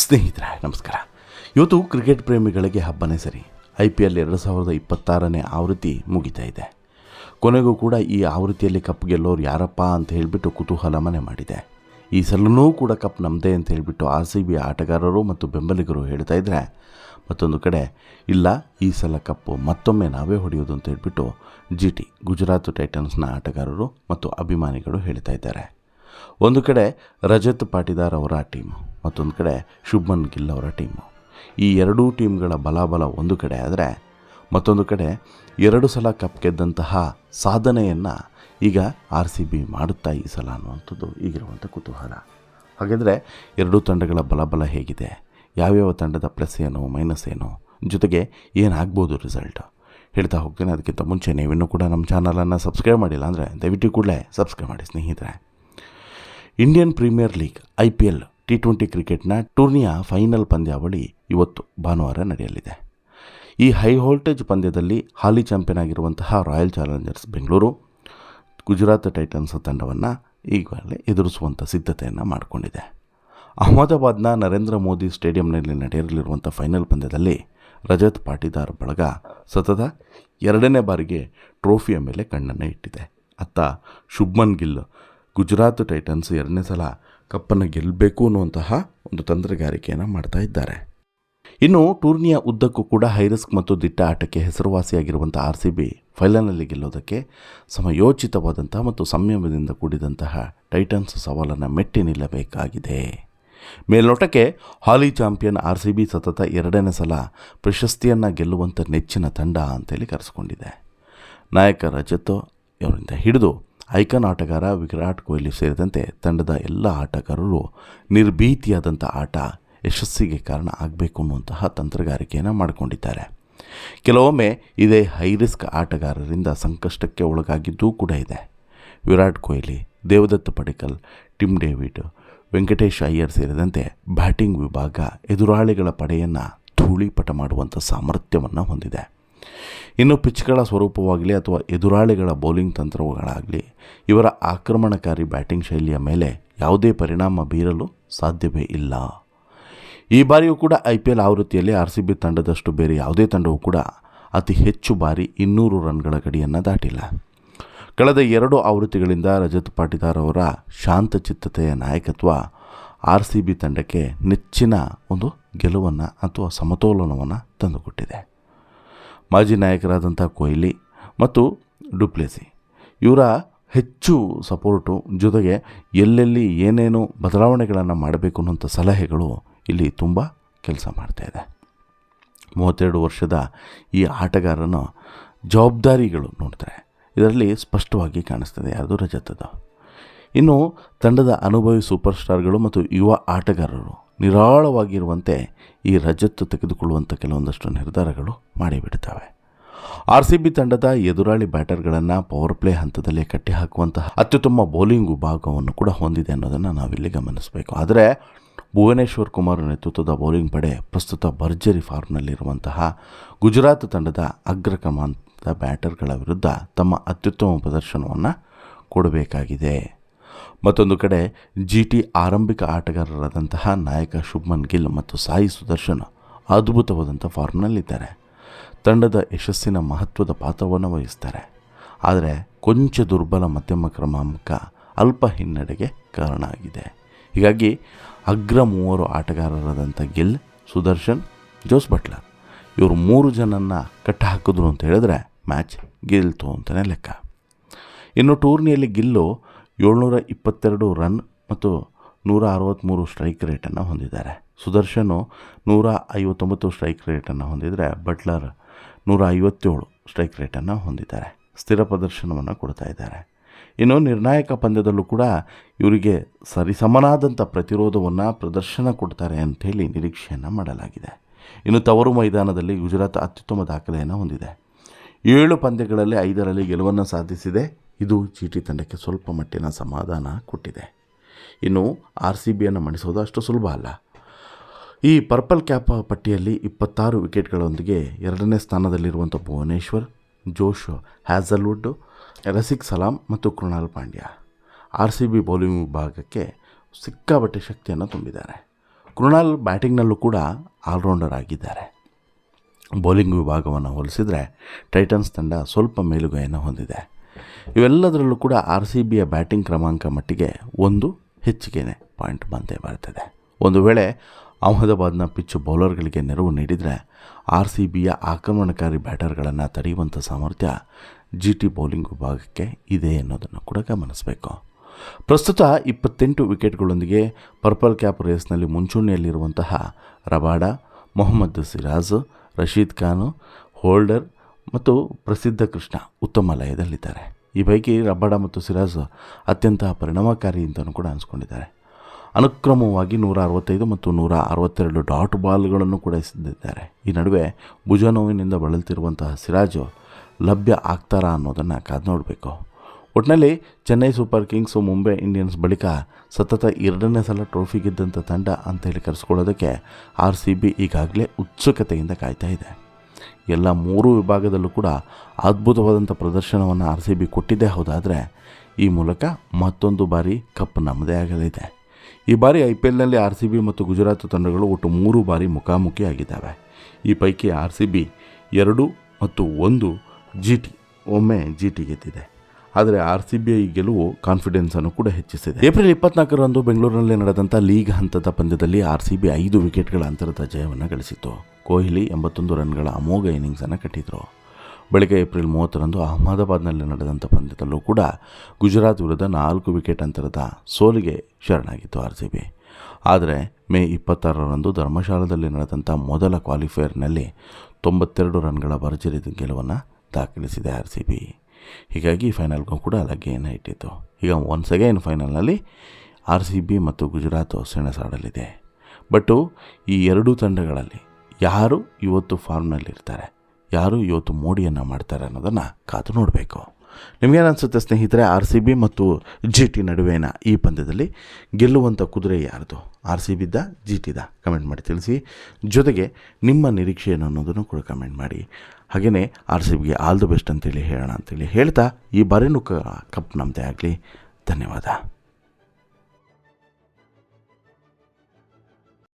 ಸ್ನೇಹಿತರೆ ನಮಸ್ಕಾರ. ಇವತ್ತು ಕ್ರಿಕೆಟ್ ಪ್ರೇಮಿಗಳಿಗೆ ಹಬ್ಬನೇ ಸರಿ. IPL 2026ನೇ ಆವೃತ್ತಿ ಮುಗಿತಾ ಇದೆ. ಕೊನೆಗೂ ಕೂಡ ಈ ಆವೃತ್ತಿಯಲ್ಲಿ ಕಪ್ ಗೆಲ್ಲೋರು ಯಾರಪ್ಪ ಅಂತ ಹೇಳಿಬಿಟ್ಟು ಕುತೂಹಲ ಮನೆ ಮಾಡಿದೆ. ಈ ಸಲನೂ ಕೂಡ ಕಪ್ ನಮ್ಮದೇ ಅಂತ ಹೇಳಿಬಿಟ್ಟು RCB ಆಟಗಾರರು ಮತ್ತು ಬೆಂಬಲಿಗರು ಹೇಳ್ತಾ ಇದ್ದರೆ, ಮತ್ತೊಂದು ಕಡೆ ಇಲ್ಲ, ಈ ಸಲ ಕಪ್ಪು ಮತ್ತೊಮ್ಮೆ ನಾವೇ ಹೊಡೆಯೋದು ಅಂತ ಹೇಳಿಬಿಟ್ಟು GT ಗುಜರಾತ್ ಟೈಟನ್ಸ್ನ ಆಟಗಾರರು ಮತ್ತು ಅಭಿಮಾನಿಗಳು ಹೇಳ್ತಾ ಇದ್ದಾರೆ. ಒಂದು ಕಡೆ ರಜತ್ ಪಾಟಿದಾರ್ ಅವರ ಟೀಮು, ಮತ್ತೊಂದು ಕಡೆ ಶುಭ್ಮನ್ ಗಿಲ್ ಅವರ ಟೀಮು. ಈ ಎರಡೂ ಟೀಮ್ಗಳ ಬಲಾಬಲ ಒಂದು ಕಡೆ ಆದರೆ, ಮತ್ತೊಂದು ಕಡೆ 2 ಸಲ ಕಪ್ ಗೆದ್ದಂತಹ ಸಾಧನೆಯನ್ನು ಈಗ RCB ಮಾಡುತ್ತಾ ಈ ಸಲ ಅನ್ನುವಂಥದ್ದು ಈಗಿರುವಂಥ ಕುತೂಹಲ. ಹಾಗಾದರೆ ಎರಡೂ ತಂಡಗಳ ಬಲಬಲ ಹೇಗಿದೆ, ಯಾವ್ಯಾವ ತಂಡದ ಪ್ಲಸ್ ಏನು ಮೈನಸ್ ಏನು, ಜೊತೆಗೆ ಏನಾಗ್ಬೋದು ರಿಸಲ್ಟ್ ಹೇಳ್ತಾ ಹೋಗ್ತೇನೆ. ಅದಕ್ಕಿಂತ ಮುಂಚೆ ನೀವಿನ್ನೂ ಕೂಡ ನಮ್ಮ ಚಾನಲನ್ನು ಸಬ್ಸ್ಕ್ರೈಬ್ ಮಾಡಿಲ್ಲ ಅಂದರೆ ದಯವಿಟ್ಟು ಕೂಡಲೇ ಸಬ್ಸ್ಕ್ರೈಬ್ ಮಾಡಿ ಸ್ನೇಹಿತರೆ. Indian premier league IPL T20 ಕ್ರಿಕೆಟ್ನ ಟೂರ್ನಿಯ ಫೈನಲ್ ಪಂದ್ಯಾವಳಿ ಇವತ್ತು ಭಾನುವಾರ ನಡೆಯಲಿದೆ. ಈ ಹೈ ವೋಲ್ಟೇಜ್ ಪಂದ್ಯದಲ್ಲಿ ಹಾಲಿ ಚಾಂಪಿಯನ್ ಆಗಿರುವಂತಹ royal Challengers Bengaluru Gujarat Titans ತಂಡವನ್ನು ಈಗಾಗಲೇ ಎದುರಿಸುವಂಥ ಸಿದ್ಧತೆಯನ್ನು ಮಾಡಿಕೊಂಡಿದೆ. ಅಹಮದಾಬಾದ್ನ ನರೇಂದ್ರ ಮೋದಿ ಸ್ಟೇಡಿಯಂನಲ್ಲಿ ನಡೆಯಲಿರುವಂಥ ಫೈನಲ್ ಪಂದ್ಯದಲ್ಲಿ ರಜತ್ ಪಾಟಿದಾರ್ ಬಳಗ ಸತತ 2ನೇ ಬಾರಿಗೆ ಟ್ರೋಫಿಯ ಮೇಲೆ ಕಣ್ಣನ್ನು ಇಟ್ಟಿದೆ. ಅತ್ತ ಶುಭ್ಮನ್ ಗಿಲ್ ಗುಜರಾತ್ ಟೈಟನ್ಸ್ 2ನೇ ಸಲ ಕಪ್ಪನ್ನು ಗೆಲ್ಲಬೇಕು ಅನ್ನುವಂತಹ ಒಂದು ತಂತ್ರಗಾರಿಕೆಯನ್ನು ಮಾಡ್ತಾ ಇದ್ದಾರೆ. ಇನ್ನು ಟೂರ್ನಿಯ ಉದ್ದಕ್ಕೂ ಕೂಡ ಹೈರಿಸ್ಕ್ ಮತ್ತು ದಿಟ್ಟ ಆಟಕ್ಕೆ ಹೆಸರುವಾಸಿಯಾಗಿರುವಂಥ RCB ಫೈನಲ್ನಲ್ಲಿ ಗೆಲ್ಲೋದಕ್ಕೆ ಸಮಯೋಚಿತವಾದಂತಹ ಮತ್ತು ಸಂಯಮದಿಂದ ಕೂಡಿದಂತಹ ಟೈಟನ್ಸ್ ಸವಾಲನ್ನು ಮೆಟ್ಟಿ ನಿಲ್ಲಬೇಕಾಗಿದೆ. ಮೇಲ್ನೋಟಕ್ಕೆ ಹಾಲಿ ಚಾಂಪಿಯನ್ RCB ಸತತ 2ನೇ ಸಲ ಪ್ರಶಸ್ತಿಯನ್ನು ಗೆಲ್ಲುವಂಥ ನೆಚ್ಚಿನ ತಂಡ ಅಂತೇಳಿ ಕರೆಸಿಕೊಂಡಿದೆ. ನಾಯಕ ರಜತ್ ಅವರಿಂದ ಹಿಡಿದು ಐಕಾನ್ ಆಟಗಾರ ವಿರಾಟ್ ಕೊಹ್ಲಿ ಸೇರಿದಂತೆ ತಂಡದ ಎಲ್ಲ ಆಟಗಾರರು ನಿರ್ಭೀತಿಯಾದಂಥ ಆಟ ಯಶಸ್ಸಿಗೆ ಕಾರಣ ಆಗಬೇಕು ಅನ್ನುವಂತಹ ತಂತ್ರಗಾರಿಕೆಯನ್ನು ಮಾಡಿಕೊಂಡಿದ್ದಾರೆ. ಕೆಲವೊಮ್ಮೆ ಇದೇ ಹೈರಿಸ್ಕ್ ಆಟಗಾರರಿಂದ ಸಂಕಷ್ಟಕ್ಕೆ ಒಳಗಾಗಿದ್ದೂ ಕೂಡ ಇದೆ. ವಿರಾಟ್ ಕೊಹ್ಲಿ, ದೇವದತ್ ಪಡಿಕ್ಕಲ್, ಟಿಮ್ ಡೇವಿಡ್, ವೆಂಕಟೇಶ್ ಅಯ್ಯರ್ ಸೇರಿದಂತೆ ಬ್ಯಾಟಿಂಗ್ ವಿಭಾಗ ಎದುರಾಳಿಗಳ ಪಡೆಯನ್ನು ಧೂಳಿಪಟ ಮಾಡುವಂಥ ಸಾಮರ್ಥ್ಯವನ್ನು ಹೊಂದಿದೆ. ಇನ್ನು ಪಿಚ್ಗಳ ಸ್ವರೂಪವಾಗಲಿ ಅಥವಾ ಎದುರಾಳಿಗಳ ಬೌಲಿಂಗ್ ತಂತ್ರಗಳಾಗಲಿ ಇವರ ಆಕ್ರಮಣಕಾರಿ ಬ್ಯಾಟಿಂಗ್ ಶೈಲಿಯ ಮೇಲೆ ಯಾವುದೇ ಪರಿಣಾಮ ಬೀರಲು ಸಾಧ್ಯವೇ ಇಲ್ಲ. ಈ ಬಾರಿಯೂ ಕೂಡ IPL ಆವೃತ್ತಿಯಲ್ಲಿ RCB ತಂಡದಷ್ಟು ಬೇರೆ ಯಾವುದೇ ತಂಡವೂ ಕೂಡ ಅತಿ ಹೆಚ್ಚು ಬಾರಿ 200 ರನ್ಗಳ ಗಡಿಯನ್ನು ದಾಟಿಲ್ಲ. ಕಳೆದ 2 ಆವೃತ್ತಿಗಳಿಂದ ರಜತ್ ಪಾಟಿದಾರ್ ಅವರ ಶಾಂತಚಿತ್ತತೆಯ ನಾಯಕತ್ವ RCB ತಂಡಕ್ಕೆ ನೆಚ್ಚಿನ ಒಂದು ಗೆಲುವನ್ನು ಅಥವಾ ಸಮತೋಲನವನ್ನು ತಂದುಕೊಟ್ಟಿದೆ. ಮಾಜಿ ನಾಯಕರಾದಂಥ ಕೊಹ್ಲಿ ಮತ್ತು ಡುಪ್ಲೆಸಿ ಇವರ ಹೆಚ್ಚು ಸಪೋರ್ಟು, ಜೊತೆಗೆ ಎಲ್ಲೆಲ್ಲಿ ಏನೇನು ಬದಲಾವಣೆಗಳನ್ನು ಮಾಡಬೇಕು ಅನ್ನೋಂಥ ಸಲಹೆಗಳು ಇಲ್ಲಿ ತುಂಬ ಕೆಲಸ ಮಾಡ್ತಾಯಿದೆ. 32 ವರ್ಷದ ಈ ಆಟಗಾರನ ಜವಾಬ್ದಾರಿಗಳು ನೋಡ್ತಾರೆ, ಇದರಲ್ಲಿ ಸ್ಪಷ್ಟವಾಗಿ ಕಾಣಿಸ್ತದೆ ಯಾರ್ದು ರಜತದ. ಇನ್ನು ತಂಡದ ಅನುಭವಿ ಸೂಪರ್ ಸ್ಟಾರ್ಗಳು ಮತ್ತು ಯುವ ಆಟಗಾರರು ನಿರಾಳವಾಗಿರುವಂತೆ ಈ ರಜತ್ ತೆಗೆದುಕೊಳ್ಳುವಂಥ ಕೆಲವೊಂದಷ್ಟು ನಿರ್ಧಾರಗಳು ಮಾಡಿಬಿಡ್ತವೆ. RCB ತಂಡದ ಎದುರಾಳಿ ಬ್ಯಾಟರ್ಗಳನ್ನು ಪವರ್ ಪ್ಲೇ ಹಂತದಲ್ಲೇ ಕಟ್ಟಿಹಾಕುವಂತಹ ಅತ್ಯುತ್ತಮ ಬೌಲಿಂಗ್ ವಿಭಾಗವನ್ನು ಕೂಡ ಹೊಂದಿದೆ ಅನ್ನೋದನ್ನು ನಾವಿಲ್ಲಿ ಗಮನಿಸಬೇಕು. ಆದರೆ ಭುವನೇಶ್ವರ್ ಕುಮಾರ್ ನೇತೃತ್ವದ ಬೌಲಿಂಗ್ ಪಡೆ ಪ್ರಸ್ತುತ ಭರ್ಜರಿ ಫಾರ್ಮ್ನಲ್ಲಿರುವಂತಹ ಗುಜರಾತ್ ತಂಡದ ಅಗ್ರ ಕ್ರಮಾಂಕದ ಬ್ಯಾಟರ್ಗಳ ವಿರುದ್ಧ ತಮ್ಮ ಅತ್ಯುತ್ತಮ ಪ್ರದರ್ಶನವನ್ನು ಕೊಡಬೇಕಾಗಿದೆ. ಮತ್ತೊಂದು ಕಡೆ GT ಆರಂಭಿಕ ಆಟಗಾರರಾದಂತಹ ನಾಯಕ ಶುಭ್ಮನ್ ಗಿಲ್ ಮತ್ತು ಸಾಯಿ ಸುದರ್ಶನ್ ಅದ್ಭುತವಾದಂಥ ಫಾರ್ಮ್ನಲ್ಲಿದ್ದಾರೆ. ತಂಡದ ಯಶಸ್ಸಿನ ಮಹತ್ವದ ಪಾತ್ರವನ್ನು ವಹಿಸ್ತಾರೆ. ಆದರೆ ಕೊಂಚ ದುರ್ಬಲ ಮಧ್ಯಮ ಕ್ರಮಾಂಕ ಅಲ್ಪ ಹಿನ್ನಡೆಗೆ ಕಾರಣ ಆಗಿದೆ. ಹೀಗಾಗಿ ಅಗ್ರ 3 ಆಟಗಾರರಾದಂಥ ಗಿಲ್, ಸುದರ್ಶನ್, ಜೋಸ್ ಬಟ್ಲರ್ ಇವರು 3 ಜನನ್ನು ಕಟ್ಟಹಾಕಿದ್ರು ಅಂತ ಹೇಳಿದ್ರೆ ಮ್ಯಾಚ್ ಗೆಲ್ತು ಅಂತಲೇ ಲೆಕ್ಕ. ಇನ್ನು ಟೂರ್ನಿಯಲ್ಲಿ ಗಿಲ್ಲು 722 ರನ್ ಮತ್ತು 163 ಸ್ಟ್ರೈಕ್ ರೇಟನ್ನು ಹೊಂದಿದ್ದಾರೆ. ಸುದರ್ಶನು 159 ಸ್ಟ್ರೈಕ್ ರೇಟನ್ನು ಹೊಂದಿದರೆ ಬಟ್ಲರ್ 157 ಸ್ಟ್ರೈಕ್ ರೇಟನ್ನು ಹೊಂದಿದ್ದಾರೆ. ಸ್ಥಿರ ಪ್ರದರ್ಶನವನ್ನು ಕೊಡ್ತಾ ಇದ್ದಾರೆ. ಇನ್ನು ನಿರ್ಣಾಯಕ ಪಂದ್ಯದಲ್ಲೂ ಕೂಡ ಇವರಿಗೆ ಸರಿಸಮನಾದಂಥ ಪ್ರತಿರೋಧವನ್ನು ಪ್ರದರ್ಶನ ಕೊಡ್ತಾರೆ ಅಂಥೇಳಿ ನಿರೀಕ್ಷೆಯನ್ನು ಮಾಡಲಾಗಿದೆ. ಇನ್ನು ತವರು ಮೈದಾನದಲ್ಲಿ ಗುಜರಾತ್ ಅತ್ಯುತ್ತಮ ದಾಖಲೆಯನ್ನು ಹೊಂದಿದೆ. 7 ಪಂದ್ಯಗಳಲ್ಲಿ 5ರಲ್ಲಿ ಗೆಲುವನ್ನು ಸಾಧಿಸಿದೆ. ಇದು GT ತಂಡಕ್ಕೆ ಸ್ವಲ್ಪ ಮಟ್ಟಿನ ಸಮಾಧಾನ ಕೊಟ್ಟಿದೆ. ಇನ್ನು RCBಯನ್ನು ಮಣಿಸೋದು ಅಷ್ಟು ಸುಲಭ ಅಲ್ಲ. ಈ ಪರ್ಪಲ್ ಕ್ಯಾಪ್ ಪಟ್ಟಿಯಲ್ಲಿ 26 ವಿಕೆಟ್ಗಳೊಂದಿಗೆ 2ನೇ ಸ್ಥಾನದಲ್ಲಿರುವಂಥ ಭುವನೇಶ್ವರ್, ಜೋಶ್ ಹ್ಯಾಸಲ್ವುಡ್, ರಸಿಕ್ ಸಲಾಮ್ ಮತ್ತು ಕೃಣಾಲ್ ಪಾಂಡ್ಯ RCB ಬೌಲಿಂಗ್ ವಿಭಾಗಕ್ಕೆ ಸಿಕ್ಕಾಪಟ್ಟೆ ಶಕ್ತಿಯನ್ನು ತುಂಬಿದ್ದಾರೆ. ಕೃಣಾಲ್ ಬ್ಯಾಟಿಂಗ್ನಲ್ಲೂ ಕೂಡ ಆಲ್ರೌಂಡರ್ ಆಗಿದ್ದಾರೆ. ಬೌಲಿಂಗ್ ವಿಭಾಗವನ್ನು ಹೋಲಿಸಿದರೆ ಟೈಟನ್ಸ್ ತಂಡ ಸ್ವಲ್ಪ ಮೇಲುಗೈಯನ್ನು ಹೊಂದಿದೆ. ಇವೆಲ್ಲದರಲ್ಲೂ ಕೂಡ RCBಯ ಬ್ಯಾಟಿಂಗ್ ಕ್ರಮಾಂಕ ಮಟ್ಟಿಗೆ ಒಂದು ಹೆಚ್ಚಿಗೆನೇ ಪಾಯಿಂಟ್ ಬಂದೇ ಬರ್ತದೆ. ಒಂದು ವೇಳೆ ಅಹಮದಾಬಾದ್ನ ಪಿಚ್ ಬೌಲರ್ಗಳಿಗೆ ನೆರವು ನೀಡಿದರೆ RCBಯ ಆಕ್ರಮಣಕಾರಿ ಬ್ಯಾಟರ್ಗಳನ್ನು ತಡೆಯುವಂಥ ಸಾಮರ್ಥ್ಯ GT ಬೌಲಿಂಗ್ ವಿಭಾಗಕ್ಕೆ ಇದೆ ಅನ್ನೋದನ್ನು ಕೂಡ ಗಮನಿಸಬೇಕು. ಪ್ರಸ್ತುತ 28 ವಿಕೆಟ್ಗಳೊಂದಿಗೆ ಪರ್ಪಲ್ ಕ್ಯಾಪ್ ರೇಸ್ನಲ್ಲಿ ಮುಂಚೂಣಿಯಲ್ಲಿರುವಂತಹ ರಬಾಡಾ, ಮೊಹಮ್ಮದ್ ಸಿರಾಜ್, ರಶೀದ್ ಖಾನ್, ಹೋಲ್ಡರ್ ಮತ್ತು ಪ್ರಸಿದ್ಧ ಕೃಷ್ಣ ಉತ್ತಮ ಲಯದಲ್ಲಿದ್ದಾರೆ. ಈ ಪೈಕಿ ರಬಾಡಾ ಮತ್ತು ಸಿರಾಜ್ ಅತ್ಯಂತ ಪರಿಣಾಮಕಾರಿ ಅಂತಲೂ ಕೂಡ ಅನಿಸ್ಕೊಂಡಿದ್ದಾರೆ. ಅನುಕ್ರಮವಾಗಿ 165 ಮತ್ತು 162 ಡಾಟ್ ಬಾಲ್ಗಳನ್ನು ಕೂಡ ಎಸೆದಿದ್ದಾರೆ. ಈ ನಡುವೆ ಭುಜ ನೋವಿನಿಂದ ಬಳಲ್ತಿರುವಂತಹ ಸಿರಾಜ್ ಲಭ್ಯ ಆಗ್ತಾರಾ ಅನ್ನೋದನ್ನು ಕಾದು ನೋಡಬೇಕು. ಒಟ್ಟಿನಲ್ಲಿ Chennai super Kings Mumbai Indians ಬಳಿಕ ಸತತ 2ನೇ ಸಲ ಟ್ರೋಫಿ ಗೆದ್ದಂಥ ತಂಡ ಅಂತೇಳಿ ಕರೆಸ್ಕೊಳ್ಳೋದಕ್ಕೆ RCB ಈಗಾಗಲೇ ಉತ್ಸುಕತೆಯಿಂದ ಕಾಯ್ತಾ ಇದೆ. ಎಲ್ಲ 3 ವಿಭಾಗದಲ್ಲೂ ಕೂಡ ಅದ್ಭುತವಾದಂಥ ಪ್ರದರ್ಶನವನ್ನು RCB ಕೊಟ್ಟಿದ್ದೇ ಹೌದಾದರೆ ಈ ಮೂಲಕ ಮತ್ತೊಂದು ಬಾರಿ ಕಪ್ ನಮ್ಮದೇ ಆಗಲಿದೆ. ಈ ಬಾರಿ IPLನಲ್ಲಿ RCB ಮತ್ತು ಗುಜರಾತ್ ತಂಡಗಳು ಒಟ್ಟು 3 ಬಾರಿ ಮುಖಾಮುಖಿಯಾಗಿದ್ದಾವೆ. ಈ ಪೈಕಿ RCB 2 ಮತ್ತು 1 GT ಒಮ್ಮೆ GT ಗೆದ್ದಿದೆ. ಆದರೆ RCB ಈ ಗೆಲುವು ಕಾನ್ಫಿಡೆನ್ಸನ್ನು ಕೂಡ ಹೆಚ್ಚಿಸಿದೆ. ಏಪ್ರಿಲ್ 24ರಂದು ಬೆಂಗಳೂರಿನಲ್ಲಿ ನಡೆದಂಥ ಲೀಗ್ ಹಂತದ ಪಂದ್ಯದಲ್ಲಿ RCB 5 ವಿಕೆಟ್ಗಳ ಅಂತರದ ಜಯವನ್ನು ಗಳಿಸಿತು. ಕೊಹ್ಲಿ 81 ರನ್ಗಳ ಅಮೋಘ ಇನ್ನಿಂಗ್ಸನ್ನು ಕಟ್ಟಿದರು. ಬಳಿಕ ಏಪ್ರಿಲ್ 30ರಂದು ಅಹಮದಾಬಾದ್ನಲ್ಲಿ ನಡೆದಂಥ ಪಂದ್ಯದಲ್ಲೂ ಕೂಡ ಗುಜರಾತ್ ವಿರುದ್ಧ 4 ವಿಕೆಟ್ ಅಂತರದ ಸೋಲಿಗೆ ಶರಣಾಗಿತ್ತು RCB. ಆದರೆ ಮೇ 26ರಂದು ಧರ್ಮಶಾಲಾದಲ್ಲಿ ನಡೆದಂಥ ಮೊದಲ ಕ್ವಾಲಿಫೈಯರ್ನಲ್ಲಿ 92 ರನ್ಗಳ ಭರ್ಜರಿ ಗೆಲುವನ್ನು ದಾಖಲಿಸಿದೆ RCB. ಹೀಗಾಗಿ ಫೈನಲ್ಗೂ ಕೂಡ ಲಗ್ಗೆಯನ್ನು ಇಟ್ಟಿತ್ತು. ಈಗ ಒನ್ಸ್ ಅಗೈನ್ ಫೈನಲ್ನಲ್ಲಿ RCB ಮತ್ತು ಗುಜರಾತ್ ಸೆಣಸಾಡಲಿದೆ. ಬಟ್ಟು ಈ ಎರಡೂ ತಂಡಗಳಲ್ಲಿ ಯಾರು ಇವತ್ತು ಫಾರ್ಮ್ನಲ್ಲಿರ್ತಾರೆ, ಯಾರು ಇವತ್ತು ಮೋಡಿಯನ್ನು ಮಾಡ್ತಾರೆ ಅನ್ನೋದನ್ನು ಕಾದು ನೋಡಬೇಕು. ನಿಮಗೇನನ್ಸುತ್ತೆ ಸ್ನೇಹಿತರೆ, RCB ಮತ್ತು GT ನಡುವಿನ ಈ ಪಂದ್ಯದಲ್ಲಿ ಗೆಲ್ಲುವಂಥ ಕುದುರೆ ಯಾರ್ದು, RCBದ GTದ? ಕಮೆಂಟ್ ಮಾಡಿ ತಿಳಿಸಿ. ಜೊತೆಗೆ ನಿಮ್ಮ ನಿರೀಕ್ಷೆಯನ್ನು ಅನ್ನೋದನ್ನು ಕೂಡ ಕಮೆಂಟ್ ಮಾಡಿ. ಹಾಗೆಯೇ RCBಗೆ ಆಲ್ ದ ಬೆಸ್ಟ್ ಅಂತೇಳಿ ಹೇಳೋಣ ಅಂತೇಳಿ ಹೇಳ್ತಾ ಈ ಬಾರಿನೂ ಕಪ್ ನಮ್ಮದೇ ಆಗಲಿ. ಧನ್ಯವಾದ.